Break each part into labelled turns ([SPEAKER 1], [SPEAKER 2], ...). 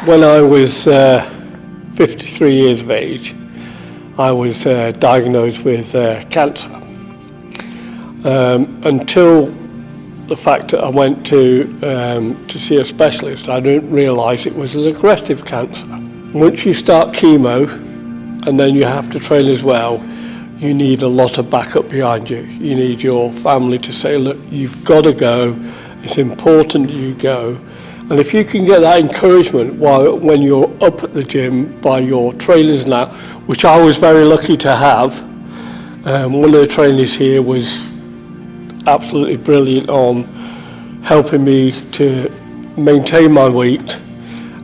[SPEAKER 1] When I was 53 years of age, I was diagnosed with cancer. Until the fact that I went to see a specialist, I didn't realise it was an aggressive cancer. Once you start chemo, and then you have to train as well, you need a lot of backup behind you. You need your family to say, look, you've got to go, it's important that you go. And if you can get that encouragement when you're up at the gym by your trainers now, which I was very lucky to have, one of the trainers here was absolutely brilliant on helping me to maintain my weight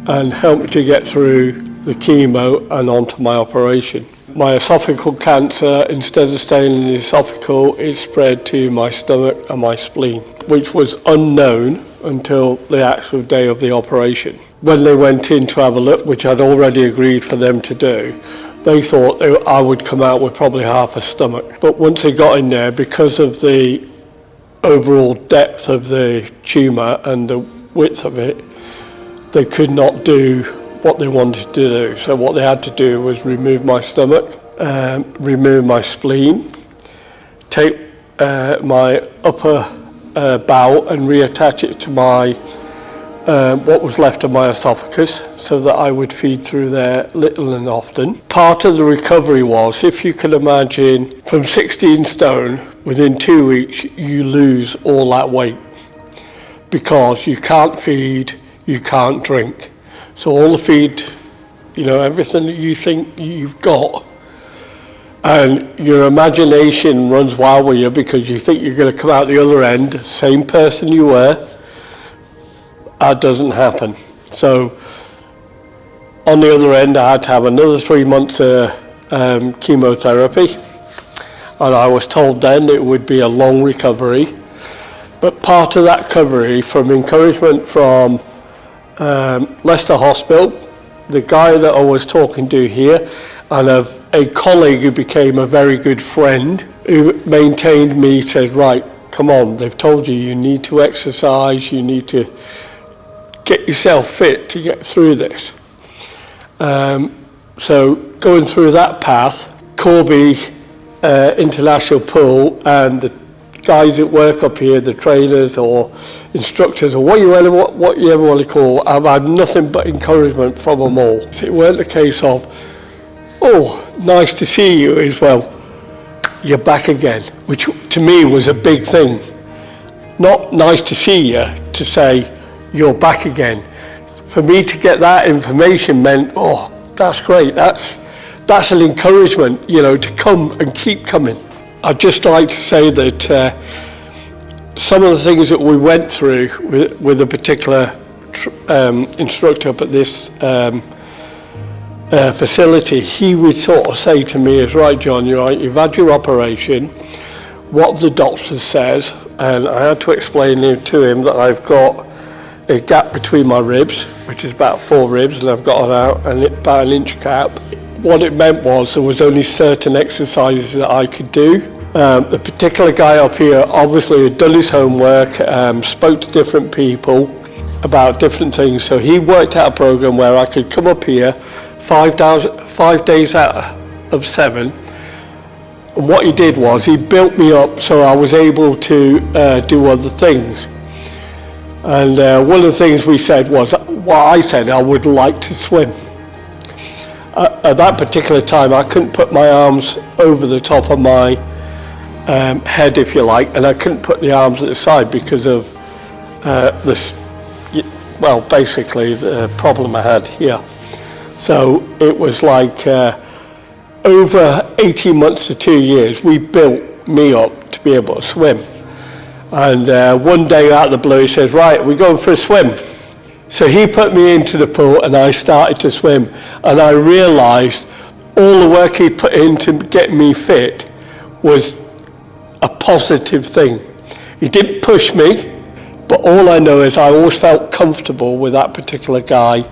[SPEAKER 1] and help me to get through the chemo and onto my operation. My esophageal cancer, instead of staying in the esophageal, it spread to my stomach and my spleen, which was unknown until the actual day of the operation. When they went in to have a look, which I'd already agreed for them to do, they thought I would come out with probably half a stomach. But once they got in there, because of the overall depth of the tumour and the width of it, they could not do what they wanted to do. So what they had to do was remove my stomach, remove my spleen, take my upper bowel and reattach it to my what was left of my esophagus, so that I would feed through there little and often. Part of the recovery was, if you can imagine, from 16 stone, within 2 weeks you lose all that weight, because you can't feed, you can't drink. So all the feed, everything that you think you've got, and your imagination runs wild with you because you think you're going to come out the other end, same person you were. That doesn't happen. So on the other end, I had to have another 3 months chemotherapy, and I was told then it would be a long recovery. But part of that recovery, from encouragement from Leicester Hospital, the guy that I was talking to here, and a colleague who became a very good friend, who maintained me, said, right, come on, they've told you need to exercise, you need to get yourself fit to get through this. So going through that path, Corby International Pool and the guys that work up here, the trainers or instructors or what you ever want to call, I've had nothing but encouragement from them all. So it weren't the case of, oh, nice to see you, as well, you're back again, which to me was a big thing. Not nice to see you, to say you're back again. For me to get that information meant, oh, that's great, that's an encouragement, to come and keep coming. I'd just like to say that some of the things that we went through with a particular instructor up at this facility, he would sort of say to me, is right, John, you're right, you've had your operation, what the doctor says, and I had to explain to him that I've got a gap between my ribs, which is about 4 ribs, and I've got about an inch gap. What it meant was there was only certain exercises that I could do. The particular guy up here obviously had done his homework, spoke to different people about different things, so he worked out a program where I could come up here 5 days out of 7, and what he did was he built me up so I was able to do other things. And one of the things we said was, I said I would like to swim. At that particular time, I couldn't put my arms over the top of my head, if you like, and I couldn't put the arms at the side because of basically the problem I had here. So it was like over 18 months to 2 years, we built me up to be able to swim. And one day out of the blue, he says, right, we're going for a swim. So he put me into the pool and I started to swim. And I realised all the work he put in to get me fit was a positive thing. He didn't push me, but all I know is I always felt comfortable with that particular guy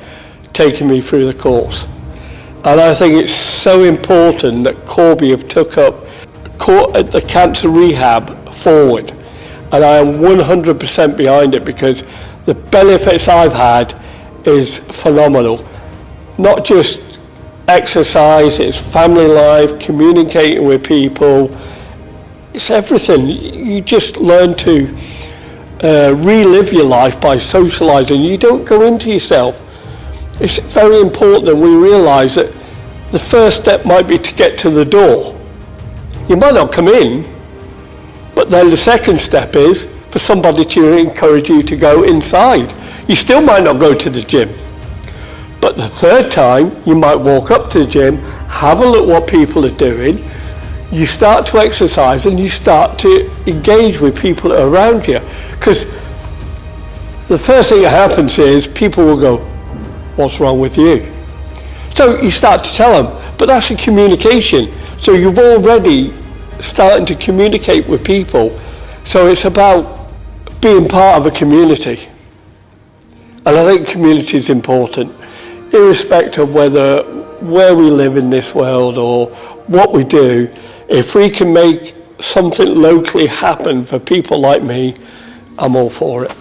[SPEAKER 1] taking me through the course. And I think it's so important that Corby have took up the cancer rehab forward. And I am 100% behind it, because the benefits I've had is phenomenal. Not just exercise, it's family life, communicating with people. It's everything. You just learn to relive your life by socialising. You don't go into yourself. It's very important that we realise that the first step might be to get to the door. You might not come in, but then the second step is for somebody to encourage you to go inside. You still might not go to the gym, but the third time you might walk up to the gym, have a look what people are doing, you start to exercise and you start to engage with people around you. Because the first thing that happens is people will go, what's wrong with you? So you start to tell them, but that's a communication. So you've already starting to communicate with people. So it's about being part of a community. And I think community is important, irrespective of where we live in this world or what we do. If we can make something locally happen for people like me, I'm all for it.